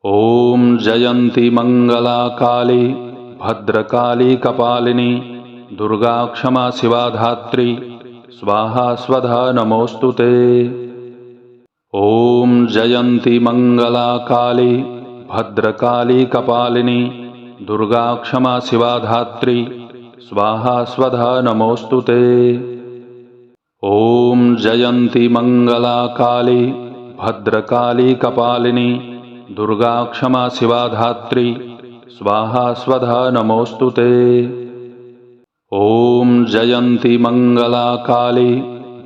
ॐ जयन्ती मंगला काली भद्रकाली कपालिनी दुर्गा क्षमा शिवा धात्री स्वाहा स्वधा नमोस्तुते। ॐ जयन्ती मंगला काली भद्रकाली कपालिनी दुर्गा क्षमा शिवा धात्री स्वाहा स्वधा नमोस्तुते। ॐ जयन्ती मंगला काली भद्रकाली कपालिनी दुर्गा क्षमा शिवा धात्री स्वाहा स्वधा नमोस्तुते। ॐ जयन्ती मंगला काली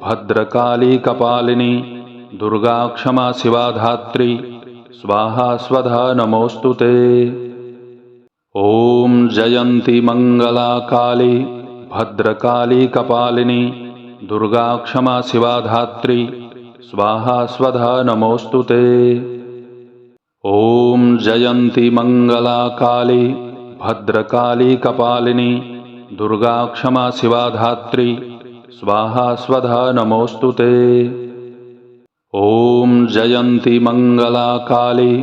भद्रकाली कपालिनी दुर्गा क्षमा शिवा धात्री स्वाहा स्वधा नमोस्तुते। ॐ जयन्ती मंगला काली भद्रकाली कपालिनी दुर्गा क्षमा शिवा धात्री स्वाहा स्वधा नमोस्तुते। ॐ जयन्ती मंगला काली भद्रकाली कपालिनी दुर्गा क्षमा शिवा धात्री स्वाहा स्वधा नमोस्तुते। ॐ जयन्ती मंगला काली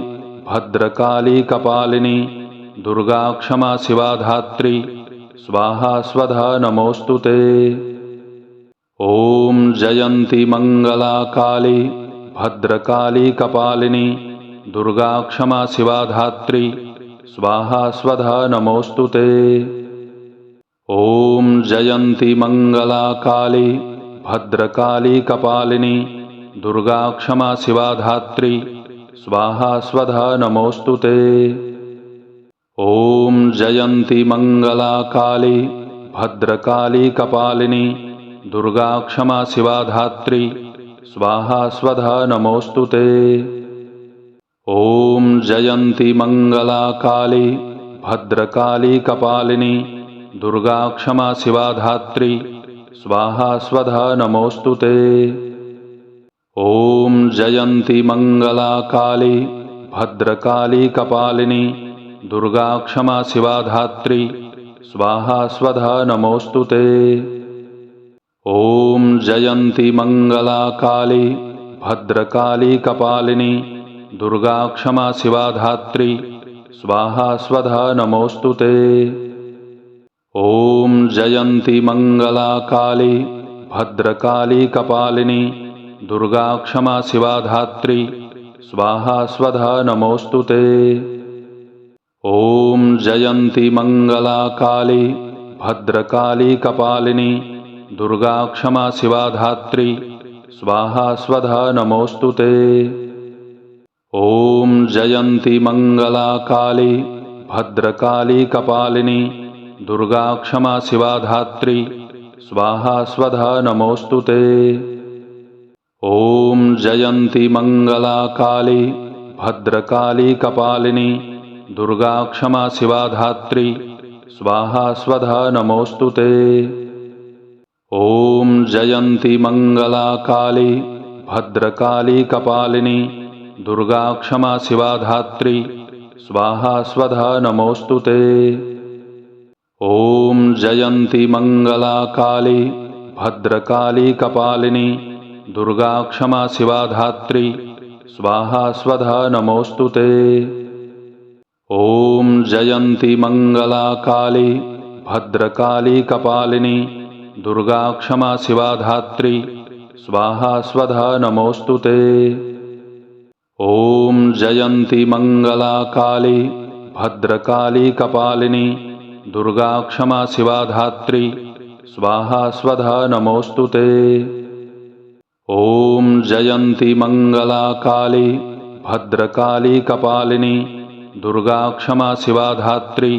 भद्रकाली कपालिनी दुर्गा क्षमा शिवा धात्री स्वाहा स्वधा नमोस्तुते। ॐ जयन्ती मंगला काली भद्रकाली कपालिनी दुर्गा क्षमा शिवा धात्री स्वाहा स्वधा नमोस्तुते। ॐ जयन्ती मंगला काली भद्रकाली कपालिनी दुर्गा क्षमा शिवा धात्री स्वाहा स्वधा नमोस्तुते। ॐ जयन्ती मंगला काली भद्रकाली कपालिनी दुर्गा क्षमा शिवा धात्री स्वाहा स्वधा नमोस्तुते। ॐ जयन्ती मंगला काली भद्रकाली कपालिनी दुर्गा क्षमा शिवा धात्री स्वाहा स्वधा नमोस्तुते। ॐ जयन्ती मंगला काली भद्रकाली कपालिनी दुर्गा क्षमा शिवा धात्री स्वाहा स्वधा नमोस्तुते। ॐ जयन्ती मंगला काली भद्रकाली कपालिनी दुर्गा क्षमा शिवा धात्री स्वाहा स्वधा नमोस्तुते। ॐ जयन्ती मंगला काली भद्रकाली कपालिनी दुर्गा क्षमा शिवा धात्री स्वाहा स्वधा नमोस्तुते। ॐ जयन्ती मंगला काली भद्रकाली कपालिनी दुर्गा क्षमा शिवा धात्री स्वाहा स्वधा नमोस्तुते। ॐ जयन्ती मंगला काली भद्रकाली कपालिनी दुर्गा क्षमा शिवा धात्री स्वाहा स्वधा नमोस्तुते। ॐ जयन्ती मंगला काली भद्रकाली कपालिनी दुर्गा क्षमा शिवा धात्री स्वाहा स्वधा नमोस्तुते। ॐ जयन्ती मंगला काली भद्रकाली कपालिनी दुर्गा क्षमा शिवा धात्री स्वाहा स्वधा नमोस्तुते। ॐ जयन्ती मंगला काली भद्रकाली कपालिनी दुर्गा क्षमा शिवा धात्री स्वाहा स्वधा नमोस्तुते। ॐ जयन्ती मंगला काली भद्रकाली कपालिनी दुर्गा क्षमा शिवा धात्री स्वाहा स्वधा नमोस्तुते। ॐ जयन्ती मंगला काली भद्रकाली कपालिनी दुर्गा क्षमा शिवा धात्री स्वाहा स्वधा नमोस्तुते। ॐ जयन्ती मंगला काली भद्रकाली कपालिनी दुर्गा क्षमा शिवा धात्री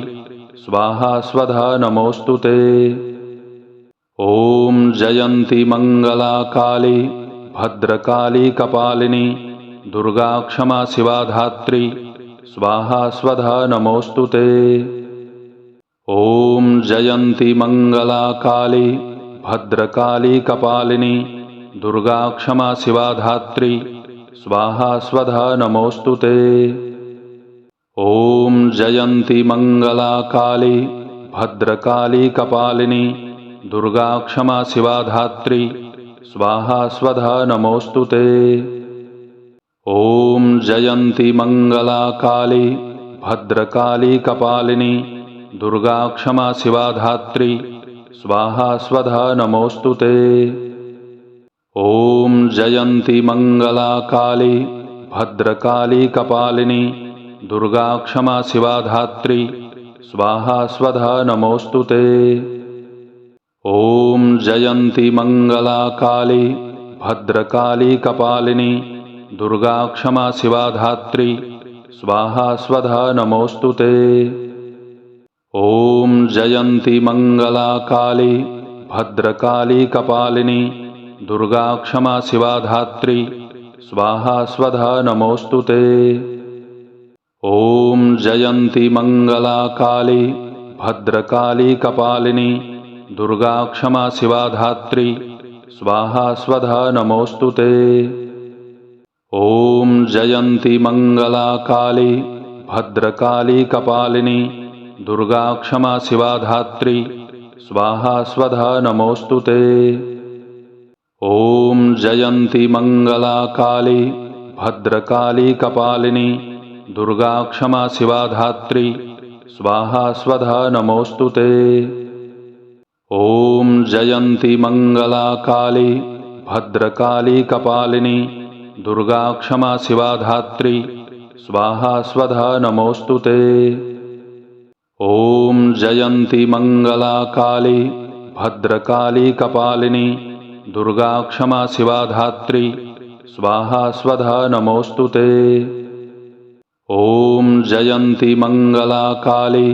स्वाहा स्वधा नमोस्तुते। ॐ जयन्ती मंगला काली भद्रकाली कपालिनी दुर्गा क्षमा शिवा धात्री स्वाहा स्वधा नमोस्तुते। ॐ जयन्ती मंगला काली भद्रकाली कपालिनी दुर्गा क्षमा शिवा धात्री स्वाहा स्वधा नमोस्तुते। ॐ जयन्ती मंगला काली भद्रकाली कपालिनी दुर्गा क्षमा शिवा धात्री स्वाहा स्वधा नमोस्तुते। ॐ जयन्ती मङ्गला काली भद्रकाली कपालिनी दुर्गा क्षमा शिवा धात्री स्वाहा स्वधा नमोऽस्तु ते। ॐ जयन्ती मङ्गला काली भद्रकाली कपालिनी दुर्गा क्षमा शिवा धात्री स्वाहा स्वधा नमोऽस्तु ते। ॐ जयन्ती मङ्गला काली भद्रकाली कपालिनी दुर्गा क्षमा शिवा धात्री स्वाहा स्वधा नमोऽस्तु ते। ॐ जयन्ती मङ्गला काली भद्रकाली कपालिनी दुर्गा क्षमा शिवा धात्री स्वाहा स्वधा नमोऽस्तु ते। ॐ जयन्ती मङ्गला काली भद्रकाली कपालिनी दुर्गा क्षमा शिवा धात्री स्वाहा स्वधा नमोऽस्तु ते। ॐ जयन्ती मङ्गला काली भद्रकाली कपालिनी दुर्गा क्षमा शिवा धात्री स्वाहा स्वधा नमोऽस्तु ते। ॐ जयन्ती मङ्गला काली भद्रकाली कपालिनी दुर्गा क्षमा शिवा धात्री स्वाहा स्वधा नमोऽस्तु ते। ॐ जयन्ती मङ्गला काली भद्रकाली कपालिनी दुर्गा क्षमा शिवा धात्री स्वाहा स्वधा नमोऽस्तु ते। ॐ जयन्ती मङ्गला काली भद्रकाली कपालिनी दुर्गा क्षमा शिवा धात्री स्वाहा स्वधा नमोऽस्तु ते। ॐ जयन्ती मङ्गला काली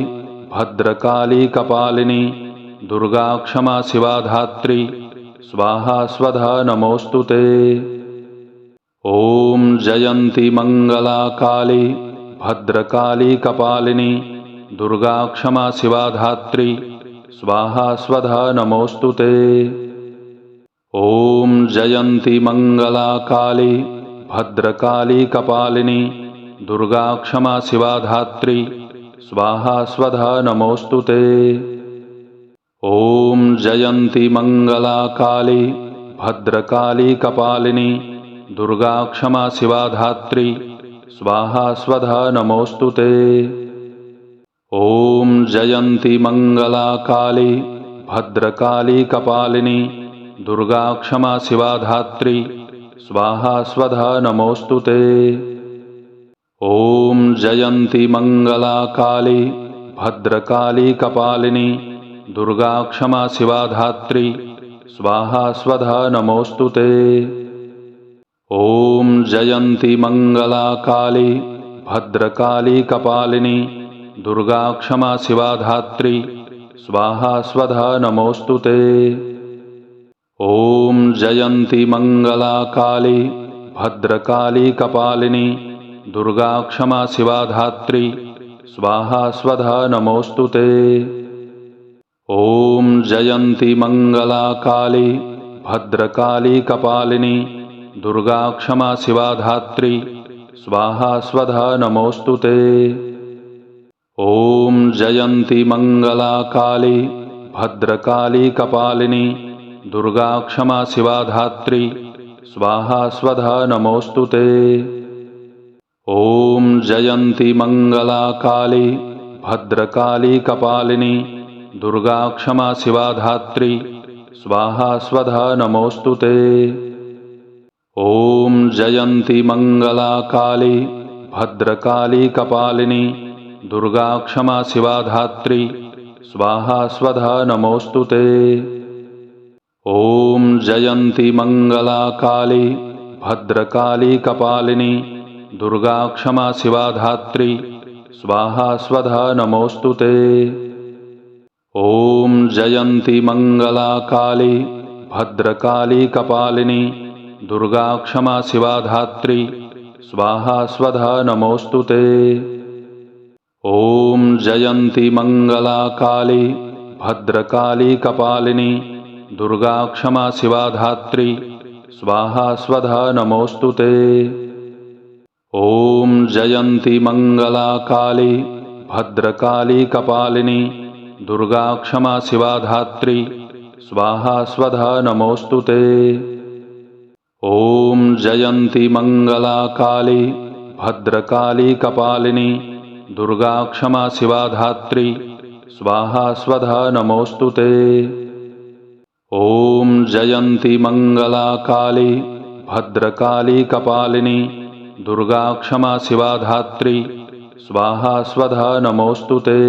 भद्रकाली कपालिनी दुर्गा क्षमा शिवा धात्री स्वाहा स्वधा नमोऽस्तु ते। ॐ जयन्ती मङ्गला काली भद्रकाली कपालिनी दुर्गा क्षमा शिवा धात्री स्वाहा स्वधा नमोऽस्तु ते। ॐ जयन्ती मङ्गला काली भद्रकाली कपालिनी दुर्गा क्षमा शिवा धात्री स्वाहा स्वधा नमोऽस्तु ते। ॐ जयन्ती मङ्गला काली भद्रकाली कपालिनी दुर्गा क्षमा शिवा धात्री स्वाहा स्वधा नमोऽस्तु ते। ॐ जयन्ती मङ्गला काली भद्रकाली कपालिनी दुर्गा क्षमा शिवा धात्री स्वाहा स्वधा नमोऽस्तु ते। ॐ जयन्ती मङ्गला काली भद्रकाली कपालिनी दुर्गा क्षमा शिवा धात्री स्वाहा स्वधा नमोऽस्तु ते। ॐ जयन्ती मङ्गला काली भद्रकाली कपालिनी दुर्गा क्षमा शिवा धात्री स्वाहा स्वधा नमोऽस्तु ते। ॐ जयन्ती मङ्गला काली भद्रकाली कपालिनी दुर्गा क्षमा शिवा धात्री स्वाहा स्वधा नमोऽस्तु ते। ॐ जयन्ती मङ्गला काली भद्रकाली कपालिनी दुर्गा क्षमा शिवा धात्री स्वाहा स्वधा नमोऽस्तु ते। ॐ जयन्ती मङ्गला काली भद्रकाली कपालिनी दुर्गा क्षमा शिवा धात्री स्वाहा स्वधा नमोऽस्तु ते। ॐ जयन्ती मङ्गला काली भद्रकाली कपालिनी दुर्गा क्षमा शिवा धात्री स्वाहा स्वधा नमोऽस्तु ते। ॐ जयन्ती मङ्गला काली भद्रकाली कपालिनी दुर्गा क्षमा शिवा धात्री स्वाहा स्वधा नमोऽस्तु ते। ॐ जयन्ती मङ्गला काली भद्रकाली कपालिनी दुर्गा क्षमा शिवा धात्री स्वाहा स्वधा नमोऽस्तु ते। ॐ जयन्ती मङ्गला काली भद्रकाली कपालिनी दुर्गा क्षमा शिवा धात्री स्वाहा स्वधा नमोऽस्तु ते। ॐ जयन्ती मङ्गला काली भद्रकाली कपालिनी दुर्गा क्षमा शिवा धात्री स्वाहा स्वधा नमोऽस्तु ते। ॐ जयन्ती मङ्गला काली भद्रकाली कपालिनी दुर्गा क्षमा शिवा धात्री स्वाहा स्वधा नमोऽस्तु ते। ॐ जयन्ती मङ्गला काली भद्रकाली कपालिनी दुर्गा क्षमा शिवा धात्री स्वाहा स्वधा नमोऽस्तु ते। ॐ जयन्ती मङ्गला काली भद्रकाली कपालिनी दुर्गा क्षमा शिवा धात्री स्वाहा स्वधा नमोऽस्तु ते।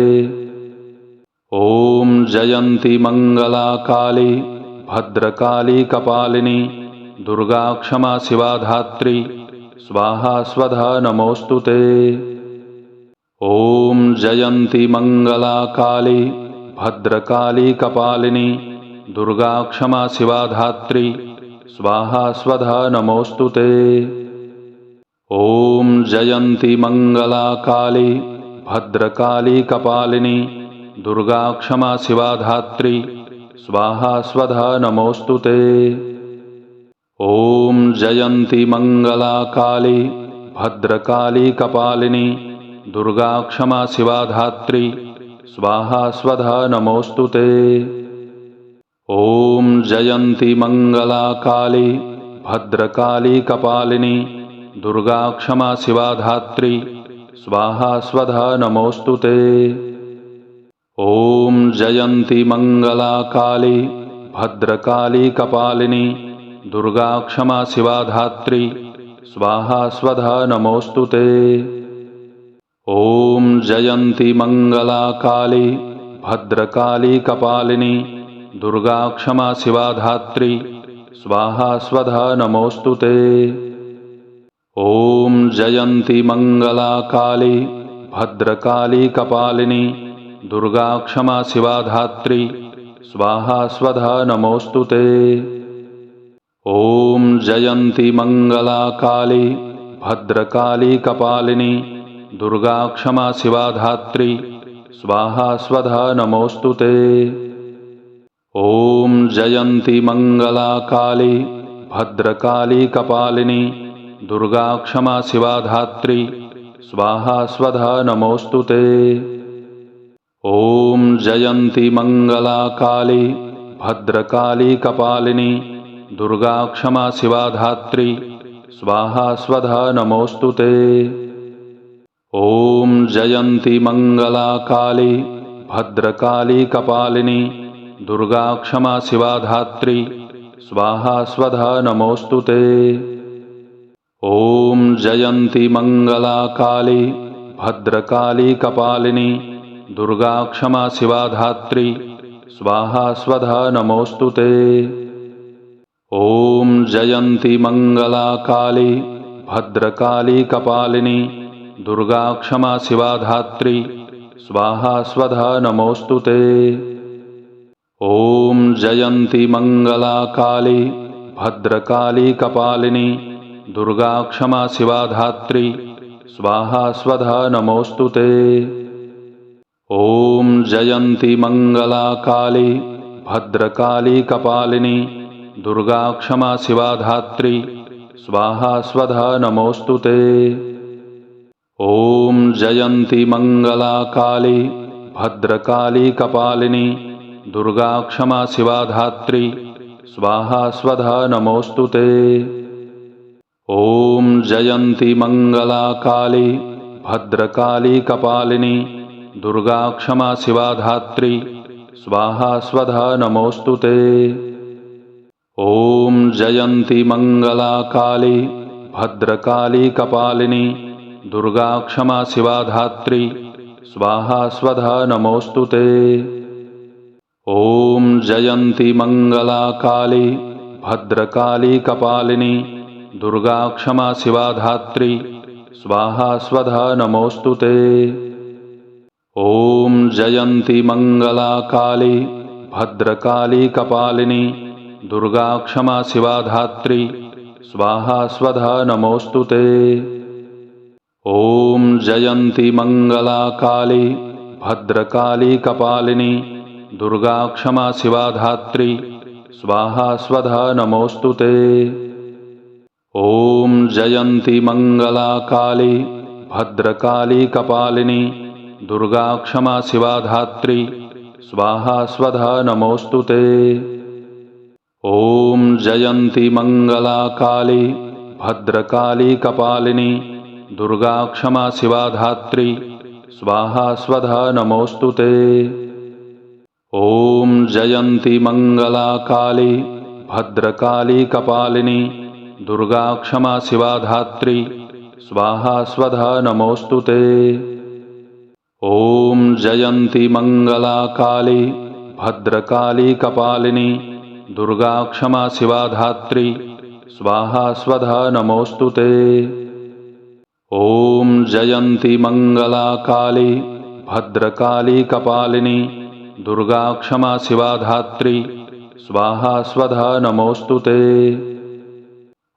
ॐ जयन्ती मङ्गला काली भद्रकाली कपालिनी दुर्गा क्षमा शिवा धात्री स्वाहा स्वधा नमोऽस्तु ते। ॐ जयन्ती मङ्गला काली भद्रकाली कपालिनी दुर्गा क्षमा शिवा धात्री स्वाहा स्वधा नमोऽस्तु ते। ॐ जयन्ती मङ्गला काली भद्रकाली कपालिनी दुर्गा क्षमा शिवा धात्री स्वाहा स्वधा नमोऽस्तु ते। ॐ जयन्ती मङ्गला काली भद्रकाली कपालिनी दुर्गा क्षमा शिवा धात्री स्वाहा स्वधा नमोऽस्तु ते। ॐ जयन्ती मङ्गला काली भद्रकाली कपालिनी दुर्गा क्षमा शिवा धात्री स्वाहा स्वधा नमोऽस्तु ते। ॐ जयन्ती मङ्गला काली भद्रकाली कपालिनी दुर्गा क्षमा शिवा धात्री स्वाहा स्वधा नमोऽस्तु ते। ॐ जयन्ती मङ्गला काली भद्रकाली कपालिनी दुर्गा क्षमा शिवा धात्री स्वाहा स्वधा नमोऽस्तु ते। ॐ जयन्ती मङ्गला काली भद्रकाली कपालिनी दुर्गा क्षमा शिवा धात्री स्वाहा स्वधा नमोऽस्तु ते। ॐ जयन्ती मङ्गला काली भद्रकाली कपालिनी दुर्गा क्षमा शिवा धात्री स्वाहा स्वधा नमोऽस्तु ते। ॐ जयन्ती मङ्गला काली भद्रकाली कपालिनी दुर्गा क्षमा शिवा धात्री स्वाहा स्वधा नमोऽस्तु ते। ॐ जयन्ती मङ्गला काली भद्रकाली कपालिनी दुर्गा क्षमा शिवा धात्री स्वाहा स्वधा नमोऽस्तु ते। ॐ जयन्ती मङ्गला काली भद्रकाली कपालिनी दुर्गा क्षमा शिवा धात्री स्वाहा स्वधा नमोऽस्तु ते। ॐ जयन्ती मङ्गला काली भद्रकाली कपालिनी दुर्गा क्षमा शिवा धात्री स्वाहा स्वधा नमोऽस्तु ते। ॐ जयन्ती मङ्गला काली भद्रकाली कपालिनी दुर्गा क्षमा शिवा धात्री स्वाहा स्वधा नमोऽस्तु ते। ॐ जयन्ती मङ्गला काली भद्रकाली कपालिनी दुर्गा क्षमा शिवा धात्री स्वाहा स्वधा नमोऽस्तु ते। ॐ जयन्ती मङ्गला काली भद्रकाली कपालिनी दुर्गा क्षमा शिवा धात्री स्वाहा स्वधा नमोऽस्तु ते। ॐ जयन्ती मङ्गला काली भद्रकाली कपालिनी दुर्गा क्षमा शिवा धात्री स्वाहा स्वधा नमोऽस्तु ते। ॐ जयन्ती मङ्गला काली भद्रकाली कपालिनी दुर्गा क्षमा शिवा धात्री स्वाहा स्वधा नमोऽस्तु ते। ॐ जयन्ती मङ्गला काली भद्रकाली कपालिनी दुर्गा क्षमा शिवा धात्री स्वाहा स्वधा नमोऽस्तु ते। ॐ जयन्ती मङ्गला काली भद्रकाली कपालिनी दुर्गा क्षमा शिवा धात्री स्वाहा स्वधा नमोऽस्तु ते। ॐ जयन्ती मङ्गला काली भद्रकाली कपालिनी दुर्गा क्षमा शिवा धात्री स्वाहा स्वधा नमोऽस्तु ते। ॐ जयन्ती मङ्गला काली भद्रकाली कपालिनी दुर्गा क्षमा शिवा धात्री स्वाहा स्वधा नमोऽस्तु ते। ॐ जयन्ती मङ्गला काली भद्रकाली कपालिनी दुर्गा क्षमा शिवा धात्री स्वाहा स्वधा नमोऽस्तु ते। ॐ जयन्ती मंगला काली भद्रकाली कपालिनी दुर्गा क्षमा शिवा धात्री स्वाहा स्वधा नमोस्तुते। ॐ जयन्ती मंगला काली भद्रकाली कपालिनी दुर्गा क्षमा शिवा धात्री स्वाहा स्वधा नमोस्तुते। ॐ जयन्ती मंगला काली भद्रकाली कपालिनी दुर्गा क्षमा शिवा धात्री स्वाहा स्वधा नमोस्तुते। ॐ जयन्ती मंगला काली भद्रकाली कपालिनी दुर्गा क्षमा शिवा धात्री स्वाहा स्वधा नमोस्तुते।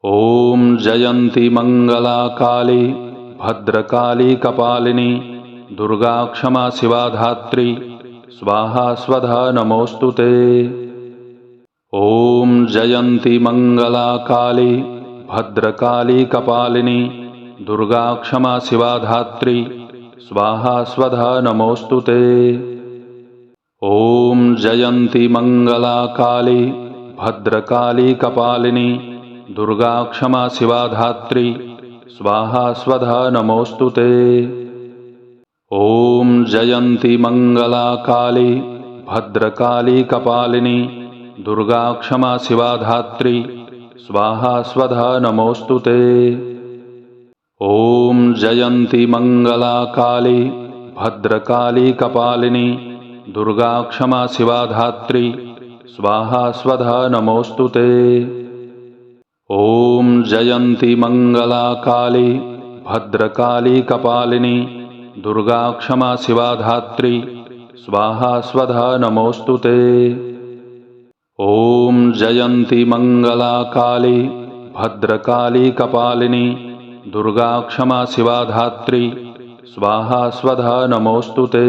ॐ जयन्ती मंगला काली भद्रकाली कपालिनी दुर्गा क्षमा शिवा धात्री स्वाहा स्वधा नमोस्तुते। ॐ जयन्ती मंगला काली भद्रकाली कपालिनी दुर्गा क्षमा शिवा धात्री स्वाहा स्वधा नमोस्तुते। ॐ जयन्ती मंगला काली भद्रकाली कपालिनी दुर्गा क्षमा शिवा धात्री स्वाहा स्वधा नमोस्तुते। ॐ जयन्ती मंगला काली भद्रकाली कपालिनी दुर्गा क्षमा शिवा धात्री स्वाहा स्वधा नमोस्तुते। ॐ जयन्ती मंगला काली भद्रकाली कपालिनी दुर्गा क्षमा शिवा धात्री स्वाहा स्वधा नमोस्तुते। ॐ जयन्ती मंगला काली भद्रकाली कपालिनी दुर्गा क्षमा शिवा धात्री स्वाहा स्वधा नमोस्तुते। ॐ जयन्ती मंगला काली भद्रकाली कपालिनी दुर्गा क्षमा शिवा धात्री स्वाहा स्वधा नमोस्तुते।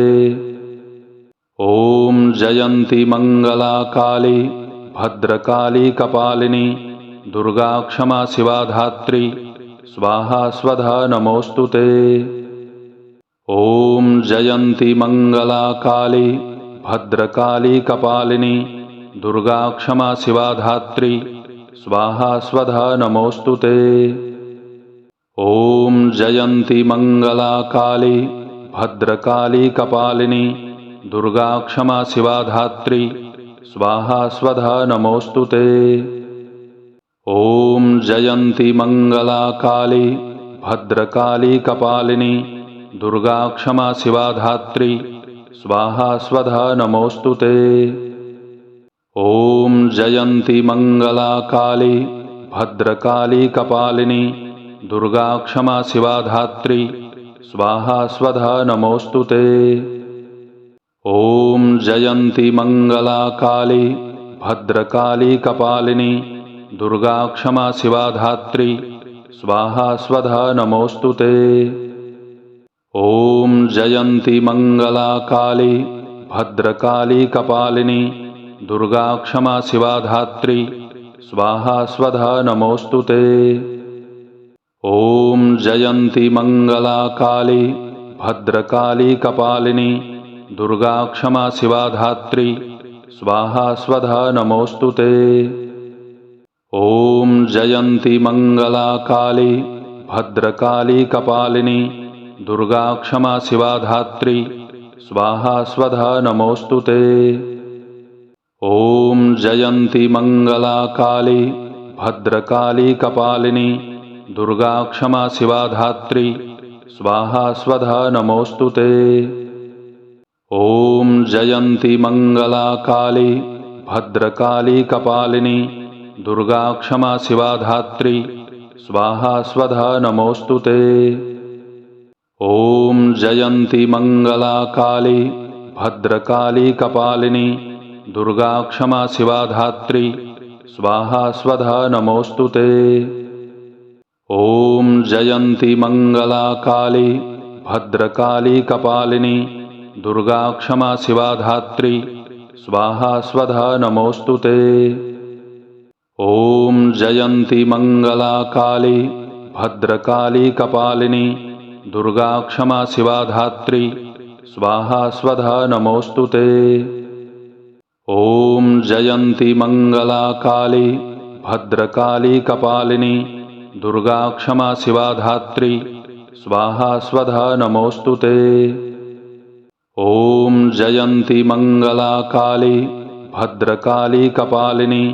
ॐ जयन्ती मंगला काली भद्रकाली कपालिनी दुर्गा क्षमा शिवा धात्री स्वाहा स्वधा नमोस्तुते। ॐ जयन्ती मंगला काली भद्रकाली कपालिनी दुर्गा क्षमा शिवा धात्री स्वाहा स्वधा नमोस्तुते। ॐ जयन्ती मंगला काली भद्रकाली कपालिनी दुर्गा क्षमा शिवा धात्री स्वाहा स्वधा नमोस्तुते। ॐ जयन्ती मंगला काली भद्रकाली कपालिनी दुर्गा क्षमा शिवा धात्री स्वाहा स्वधा नमोस्तुते। ॐ जयन्ती मंगला काली भद्रकाली कपालिनी दुर्गा क्षमा शिवा धात्री स्वाहा स्वधा नमोस्तुते। ॐ जयन्ती मंगला काली भद्रकाली कपालिनी दुर्गा क्षमा शिवा धात्री स्वाहा स्वधा नमोस्तुते। ॐ जयन्ती मंगला काली भद्रकाली कपालिनी दुर्गा क्षमा शिवा धात्री स्वाहा स्वधा नमोस्तुते। ॐ जयन्ती मंगला काली भद्रकाली कपालिनी दुर्गा क्षमा शिवा धात्री स्वाहा स्वधा नमोस्तुते। ॐ जयन्ती मंगला काली भद्रकाली कपालिनी दुर्गा क्षमा शिवा धात्री स्वाहा स्वधा नमोस्तुते। ॐ जयन्ती मंगला काली भद्रकाली कपालिनी दुर्गा क्षमा शिवा धात्री स्वाहा स्वधा नमोस्तुते। ॐ जयन्ती मंगला काली भद्रकाली कपालिनी दुर्गा क्षमा शिवा धात्री स्वाहा स्वधा नमोस्तुते। ॐ जयन्ती मंगला काली भद्रकाली कपालिनी दुर्गा क्षमा शिवा धात्री स्वाहा स्वधा नमोस्तुते। ॐ जयन्ती मंगला काली भद्रकाली कपालिनी दुर्गा क्षमा शिवा धात्री स्वाहा स्वधा नमोस्तुते। ॐ जयन्ती मंगला काली भद्रकाली कपालिनी दुर्गा क्षमा शिवा धात्री स्वाहा स्वधा नमोस्तुते। ॐ जयन्ती मङ्गला काली भद्रकाली कपालिनी दुर्गा क्षमा शिवा धात्री स्वाहा स्वधा नमोऽस्तु ते। ॐ जयन्ती मङ्गला काली भद्रकाली कपालिनी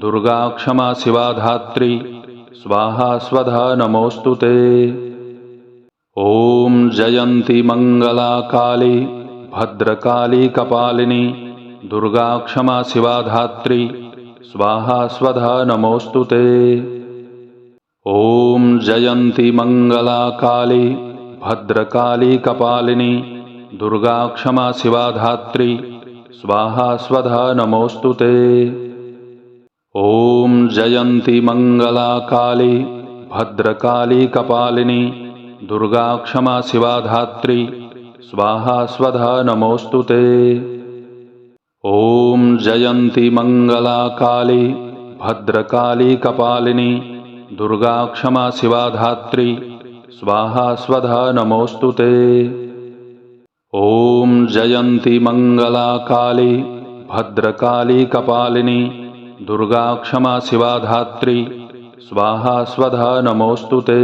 दुर्गा क्षमा शिवा धात्री स्वाहा स्वधा नमोऽस्तु ते। ॐ जयन्ती मङ्गला काली भद्रकाली कपालिनी दुर्गा क्षमा शिवा धात्री स्वाहा स्वधा नमोऽस्तु ते। ॐ जयन्ती मङ्गला काली भद्रकाली कपालिनी दुर्गा क्षमा शिवा धात्री स्वाहा स्वधा नमोऽस्तु ते। ॐ जयन्ती मङ्गला काली भद्रकाली कपालिनी दुर्गा क्षमा शिवा धात्री स्वाहा स्वधा नमोऽस्तु ते। ॐ जयन्ती मङ्गला काली भद्रकाली कपालिनी दुर्गा क्षमा शिवा धात्री स्वाहा स्वधा नमोऽस्तु ते। ॐ जयन्ती मङ्गला काली भद्रकाली कपालिनी दुर्गा क्षमा शिवा धात्री स्वाहा स्वधा नमोऽस्तु ते।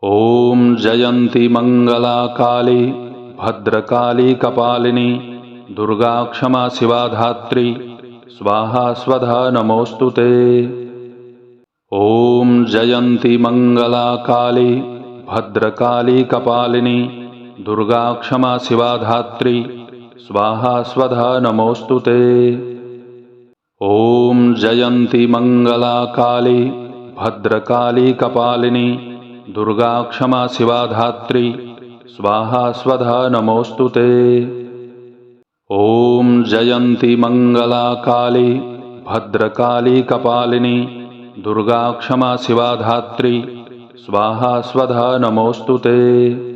ॐ जयन्ती मङ्गला काली भद्रकाली कपालिनी दुर्गा क्षमा शिवा धात्री स्वाहा स्वधा नमोऽस्तु ते। ॐ जयन्ती मङ्गला काली भद्रकाली कपालिनी दुर्गा क्षमा शिवा धात्री स्वाहा स्वधा नमोऽस्तु ते। ॐ जयन्ती मङ्गला काली भद्रकाली कपालिनी दुर्गा क्षमा शिवा धात्री स्वाहा स्वधा नमोऽस्तु ते। ॐ जयन्ती मङ्गला काली भद्रकाली कपालिनी दुर्गा क्षमा शिवा धात्री स्वाहा स्वधा नमोऽस्तु ते।